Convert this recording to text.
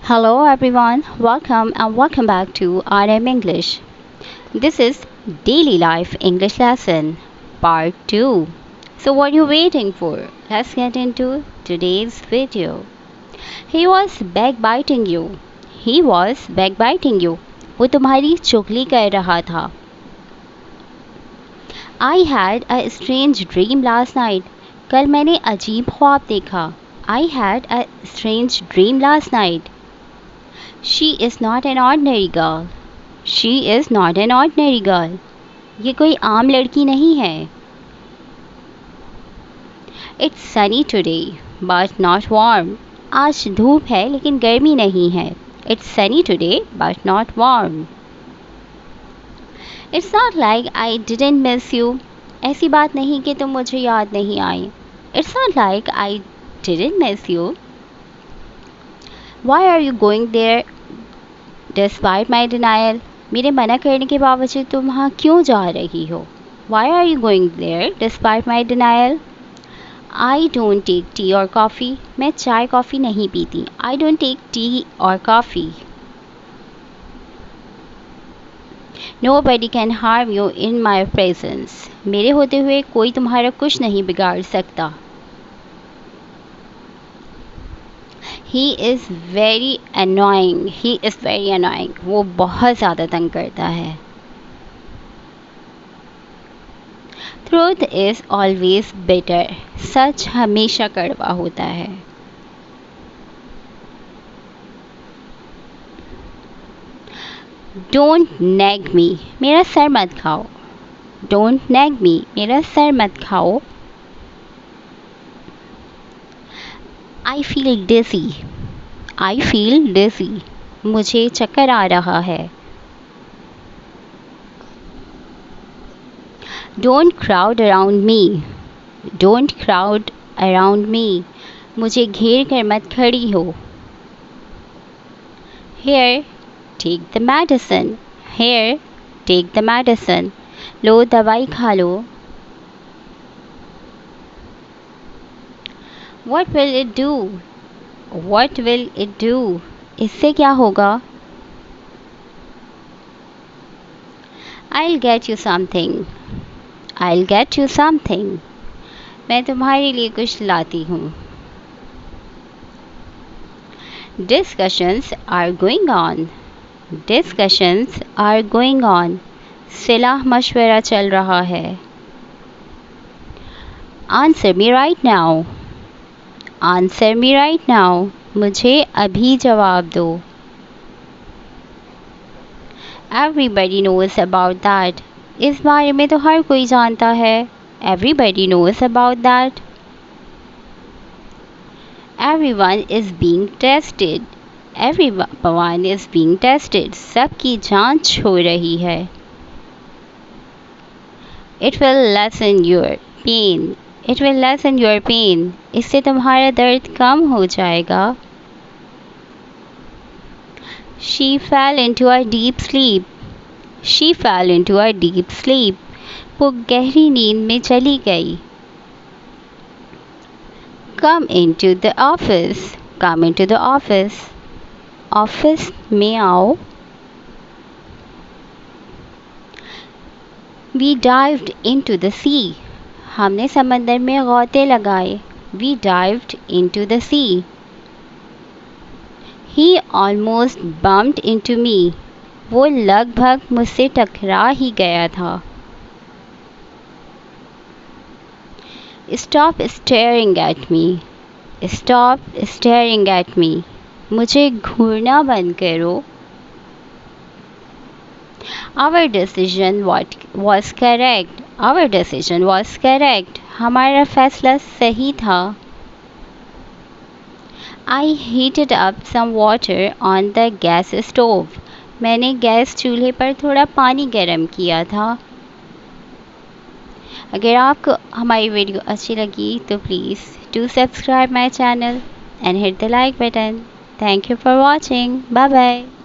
Hello everyone, welcome back to RM English. This is Daily Life English Lesson Part 2. So what are you waiting for? Let's get into today's video. He was backbiting you. He was backbiting you. वो तुम्हारी चुगली कर रहा था. I had a strange dream last night. कल मैंने अजीब ख्वाब देखा. I had a strange dream last night. She is not an ordinary girl. She is not an ordinary girl. ये कोई आम लड़की नहीं है. It's sunny today, but not warm. आज धूप है लेकिन गर्मी नहीं है. It's sunny today, but not warm. It's not like I didn't miss you. ऐसी बात नहीं कि तुम मुझे याद नहीं आई. It's not like I didn't miss you. Why are you going there despite my denial? मेरे मना करने के बावजूद तुम वहाँ क्यों जा रही हो? Why are you going there despite my denial? I don't take tea or coffee. मैं चाय कॉफ़ी नहीं पीती. I don't take tea or coffee. Nobody can harm you in my presence. मेरे होते हुए कोई तुम्हारा कुछ नहीं बिगाड़ सकता. He is very annoying. He is very annoying. वो बहुत ज़्यादा तंग करता है. Truth is always bitter. सच हमेशा कड़वा होता है. Don't nag me. मेरा सर मत खाओ. Don't nag me. मेरा सर मत खाओ. I feel dizzy. I feel dizzy. मुझे चक्कर आ रहा है. Don't crowd around me. Don't crowd around me. मुझे घेर कर मत खड़ी हो. Here, take the medicine. Here, take the medicine. लो दवाई खा लो. What will it do? What will it do? इससे क्या होगा? I'll get you something. I'll get you something. मैं तुम्हारे लिए कुछ लाती हूँ. Discussions are going on. Discussions are going on. सलाह मशवरा चल रहा है. Answer me right now. Answer me right now. मुझे अभी जवाब दो. Everybody knows about that. इस बारे में तो हर कोई जानता है. Everybody knows about that. Everyone is being tested. Everyone is being tested. सबकी जांच हो रही है. It will lessen your pain. It will lessen your pain. इससे तुम्हारा दर्द कम हो जाएगा. She fell into a deep sleep. She fell into a deep sleep. वो गहरी नींद में चली गई. Come into the office. Come into the office. Office में आओ. We dived into the sea. हमने समंदर में गौते लगाए. We dived into the sea. He almost bumped into me. वो लगभग मुझसे टकरा ही गया था. Stop staring at me. Stop staring at me. मुझे घूरना बंद करो. Our decision was correct. Our decision was correct. हमारा फैसला सही था. I heated up some water on the gas stove. मैंने गैस चूल्हे पर थोड़ा पानी गर्म किया था. अगर आपको हमारी वीडियो अच्छी लगी तो please do subscribe my channel and hit the like button. Thank you for watching. Bye bye.